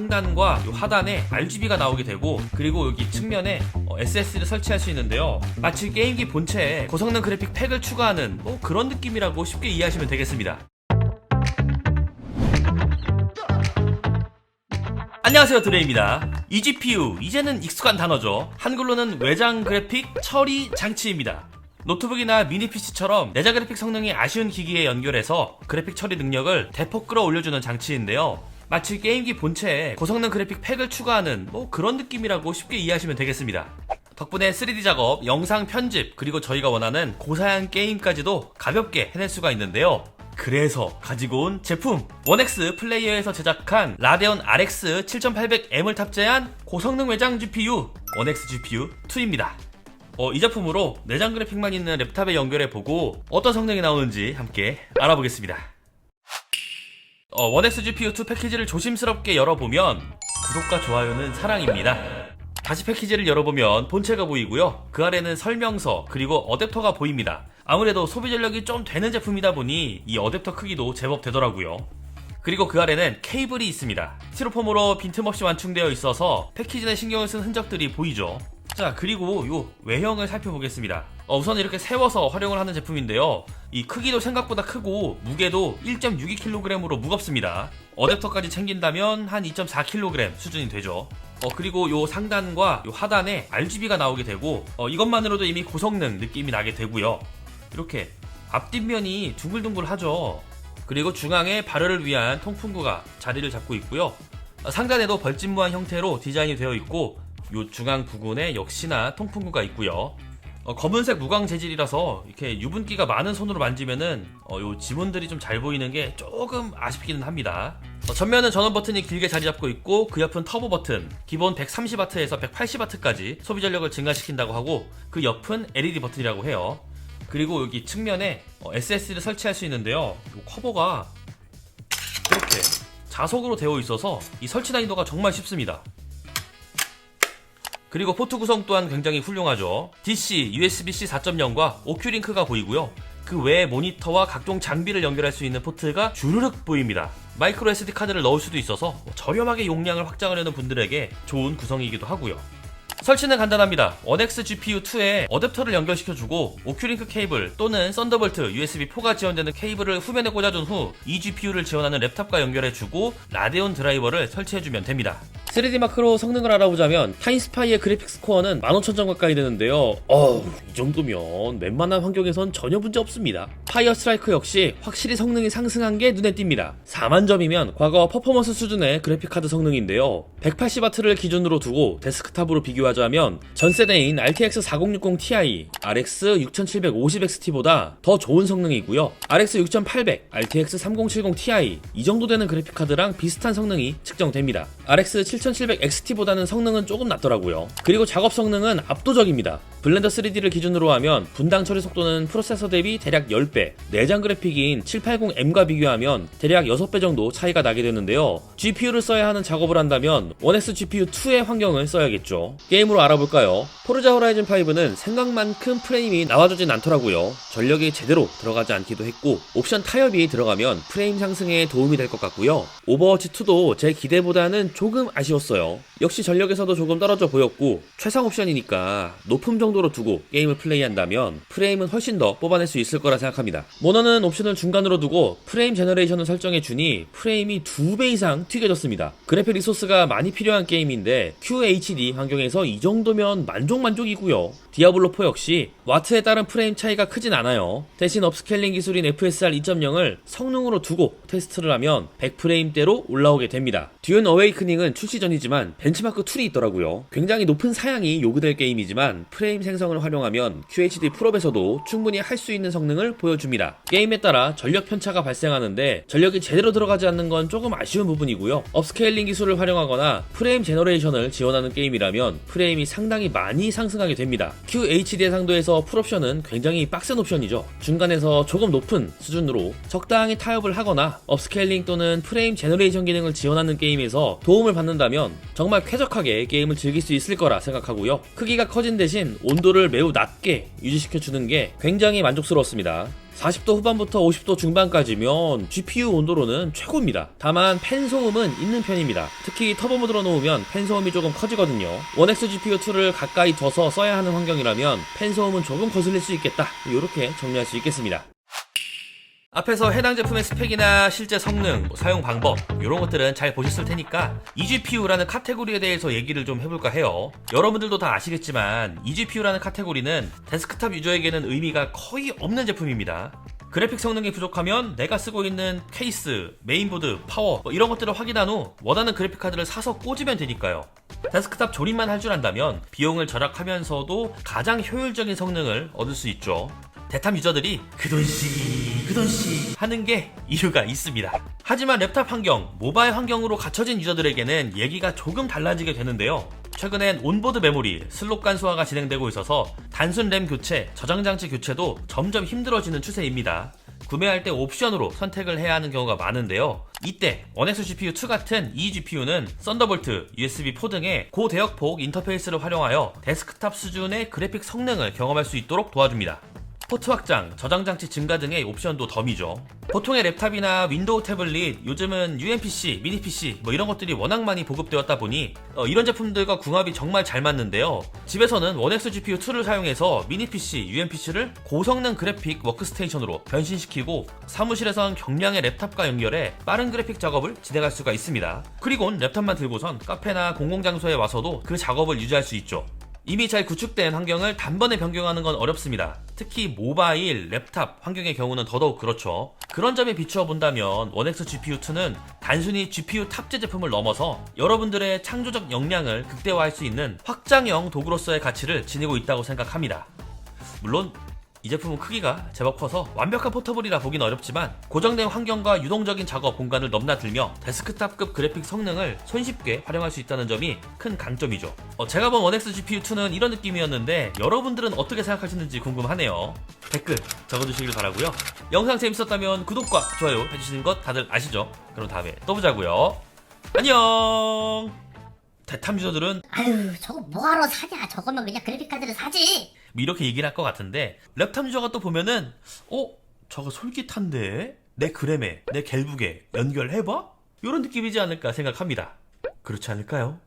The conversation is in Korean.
상단과 요 하단에 RGB가 나오게 되고, 그리고 여기 측면에 SSD를 설치할 수 있는데요, 마치 게임기 본체에 고성능 그래픽 팩을 추가하는 그런 느낌이라고 쉽게 이해하시면 되겠습니다. 안녕하세요, 드레입니다. 이 GPU, 이제는 익숙한 단어죠. 한글로는 외장 그래픽 처리 장치입니다. 노트북이나 미니 PC처럼 내장 그래픽 성능이 아쉬운 기기에 연결해서 그래픽 처리 능력을 대폭 끌어올려주는 장치인데요, 마치 게임기 본체에 고성능 그래픽 팩을 추가하는 그런 느낌이라고 쉽게 이해하시면 되겠습니다. 덕분에 3D 작업, 영상 편집, 그리고 저희가 원하는 고사양 게임까지도 가볍게 해낼 수가 있는데요, 그래서 가지고 온 제품, 원엑스 플레이어에서 제작한 라데온 RX 7800M을 탑재한 고성능 외장 GPU 원엑스 GPU 2입니다. 이 제품으로 내장 그래픽만 있는 랩탑에 연결해보고 어떤 성능이 나오는지 함께 알아보겠습니다. 원엑스 GPU2 패키지를 조심스럽게 열어보면 구독과 좋아요는 사랑입니다. 다시 패키지를 열어보면 본체가 보이고요, 그 아래는 설명서 그리고 어댑터가 보입니다. 아무래도 소비 전력이 좀 되는 제품이다 보니 이 어댑터 크기도 제법 되더라고요. 그리고 그 아래는 케이블이 있습니다. 스티로폼으로 빈틈없이 완충되어 있어서 패키지에 신경을 쓴 흔적들이 보이죠. 자, 그리고 요 외형을 살펴보겠습니다. 우선 이렇게 세워서 활용을 하는 제품인데요, 이 크기도 생각보다 크고 무게도 1.62kg으로 무겁습니다. 어댑터까지 챙긴다면 한 2.4kg 수준이 되죠. 그리고 요 상단과 요 하단에 RGB가 나오게 되고, 이것만으로도 이미 고성능 느낌이 나게 되고요. 이렇게 앞뒷면이 둥글둥글하죠. 그리고 중앙에 발열을 위한 통풍구가 자리를 잡고 있고요. 상단에도 벌집무한 형태로 디자인이 되어 있고, 요 중앙 부분에 역시나 통풍구가 있고요. 검은색 무광 재질이라서 이렇게 유분기가 많은 손으로 만지면은 요 지문들이 좀 잘 보이는 게 조금 아쉽기는 합니다. 전면은 전원 버튼이 길게 자리 잡고 있고, 그 옆은 터보 버튼, 기본 130W에서 180W까지 소비 전력을 증가시킨다고 하고, 그 옆은 LED 버튼이라고 해요. 그리고 여기 측면에 SSD를 설치할 수 있는데요, 이 커버가 이렇게 자석으로 되어 있어서 이 설치 난이도가 정말 쉽습니다. 그리고 포트 구성 또한 굉장히 훌륭하죠. DC, USB-C 4.0과 오큐링크가 보이고요, 그 외에 모니터와 각종 장비를 연결할 수 있는 포트가 주르륵 보입니다. 마이크로 SD 카드를 넣을 수도 있어서 저렴하게 용량을 확장하려는 분들에게 좋은 구성이기도 하고요. 설치는 간단합니다. 원엑스 GPU2에 어댑터를 연결시켜주고, 오큐링크 케이블 또는 썬더볼트 USB4가 지원되는 케이블을 후면에 꽂아준 후 이 GPU를 지원하는 랩탑과 연결해주고 라데온 드라이버를 설치해주면 됩니다. 3D 마크로 성능을 알아보자면 타임스파이의 그래픽스 코어는 15,000점 가까이 되는데요, 이 정도면 웬만한 환경에선 전혀 문제 없습니다. 파이어 스트라이크 역시 확실히 성능이 상승한 게 눈에 띕니다. 40,000점이면 과거 퍼포먼스 수준의 그래픽카드 성능인데요, 180W를 기준으로 두고 데스크탑으로 비교하자면 전세대인 RTX 4060 Ti, RX 6750XT보다 더 좋은 성능이고요, RX 6800, RTX 3070 Ti 이 정도 되는 그래픽카드랑 비슷한 성능이 측정됩니다. RX 7700XT보다는 성능은 조금 낮더라고요. 그리고 작업 성능은 압도적입니다. 블렌더 3D를 기준으로 하면 분당 처리 속도는 프로세서 대비 대략 10배, 내장 그래픽인 780M과 비교하면 대략 6배 정도 차이가 나게 되는데요, GPU를 써야 하는 작업을 한다면 원엑스 GPU2의 환경을 써야겠죠. 게임으로 알아볼까요? 포르자 호라이즌 5는 생각만큼 프레임이 나와주진 않더라고요. 전력이 제대로 들어가지 않기도 했고, 옵션 타협이 들어가면 프레임 상승에 도움이 될 것 같고요. 오버워치2도 제 기대보다는 조금 아쉬웠어요. 역시 전력에서도 조금 떨어져 보였고, 최상 옵션이니까 높음 정도로 두고 게임을 플레이한다면 프레임은 훨씬 더 뽑아낼 수 있을 거라 생각합니다. 모너는 옵션을 중간으로 두고 프레임 제너레이션을 설정해주니 프레임이 2배 이상 튀겨졌습니다. 그래픽 리소스가 많이 필요한 게임인데 QHD 환경에서 이 정도면 만족이고요. 디아블로4 역시 와트에 따른 프레임 차이가 크진 않아요. 대신 업스케일링 기술인 FSR 2.0을 성능으로 두고 테스트를 하면 100프레임대로 올라오게 됩니다. 듀온 어웨이크닝은 출시 전이지만 벤치마크 툴이 있더라고요. 굉장히 높은 사양이 요구될 게임이지만 프레임 생성을 활용하면 QHD 풀업에서도 충분히 할 수 있는 성능을 보여줍니다. 게임에 따라 전력 편차가 발생하는데 전력이 제대로 들어가지 않는 건 조금 아쉬운 부분이고요. 업스케일링 기술을 활용하거나 프레임 제너레이션을 지원하는 게임이라면 프레임이 상당히 많이 상승하게 됩니다. QHD 해상도에서 풀옵션은 굉장히 빡센 옵션이죠. 중간에서 조금 높은 수준으로 적당히 타협을 하거나 업스케일링 또는 프레임 제너레이션 기능을 지원하는 게임에서 도움을 받는다면 정말 쾌적하게 게임을 즐길 수 있을 거라 생각하고요. 크기가 커진 대신 온도를 매우 낮게 유지시켜주는 게 굉장히 만족스러웠습니다. 40도 후반부터 50도 중반까지면 GPU 온도로는 최고입니다. 다만 팬 소음은 있는 편입니다. 특히 터보 모드로 놓으면 팬 소음이 조금 커지거든요. 원X GPU2를 가까이 둬서 써야 하는 환경이라면 팬 소음은 조금 거슬릴 수 있겠다, 이렇게 정리할 수 있겠습니다. 앞에서 해당 제품의 스펙이나 실제 성능, 사용 방법 이런 것들은 잘 보셨을 테니까 eGPU라는 카테고리에 대해서 얘기를 좀 해볼까 해요. 여러분들도 다 아시겠지만 eGPU라는 카테고리는 데스크탑 유저에게는 의미가 거의 없는 제품입니다. 그래픽 성능이 부족하면 내가 쓰고 있는 케이스, 메인보드, 파워 이런 것들을 확인한 후 원하는 그래픽카드를 사서 꽂으면 되니까요. 데스크탑 조립만 할 줄 안다면 비용을 절약하면서도 가장 효율적인 성능을 얻을 수 있죠. 대탐 유저들이 그돈씨 하는 게 이유가 있습니다. 하지만 랩탑 환경, 모바일 환경으로 갖춰진 유저들에게는 얘기가 조금 달라지게 되는데요. 최근엔 온보드 메모리, 슬롯 간소화가 진행되고 있어서 단순 램 교체, 저장 장치 교체도 점점 힘들어지는 추세입니다. 구매할 때 옵션으로 선택을 해야 하는 경우가 많은데요. 이때 원X GPU2 같은 eGPU는 썬더볼트, USB4 등의 고대역폭 인터페이스를 활용하여 데스크탑 수준의 그래픽 성능을 경험할 수 있도록 도와줍니다. 포트 확장, 저장 장치 증가 등의 옵션도 덤이죠. 보통의 랩탑이나 윈도우 태블릿, 요즘은 UMPC, 미니 PC 이런 것들이 워낙 많이 보급되었다 보니 이런 제품들과 궁합이 정말 잘 맞는데요. 집에서는 원X GPU2를 사용해서 미니 PC, UMPC를 고성능 그래픽 워크스테이션으로 변신시키고 사무실에선 경량의 랩탑과 연결해 빠른 그래픽 작업을 진행할 수가 있습니다. 그리고는 랩탑만 들고선 카페나 공공장소에 와서도 그 작업을 유지할 수 있죠. 이미 잘 구축된 환경을 단번에 변경하는 건 어렵습니다. 특히 모바일, 랩탑 환경의 경우는 더더욱 그렇죠. 그런 점에 비추어 본다면 원X GPU2는 단순히 GPU 탑재 제품을 넘어서 여러분들의 창조적 역량을 극대화할 수 있는 확장형 도구로서의 가치를 지니고 있다고 생각합니다. 물론 이 제품은 크기가 제법 커서 완벽한 포터블이라 보긴 어렵지만 고정된 환경과 유동적인 작업 공간을 넘나들며 데스크탑급 그래픽 성능을 손쉽게 활용할 수 있다는 점이 큰 강점이죠. 제가 본 원X GPU2는 이런 느낌이었는데 여러분들은 어떻게 생각하시는지 궁금하네요. 댓글 적어주시길 바라고요. 영상 재밌었다면 구독과 좋아요 해주시는 것 다들 아시죠? 그럼 다음에 또 보자고요. 안녕. 대탐 유저들은 아유 저거 뭐하러 사냐, 저거면 그냥 그래픽카드를 사지. 이렇게 얘기를 할 것 같은데 랩탑 유저가 또 보면은 저거 솔깃한데? 내 그램에 내 갤북에 연결해봐? 이런 느낌이지 않을까 생각합니다. 그렇지 않을까요?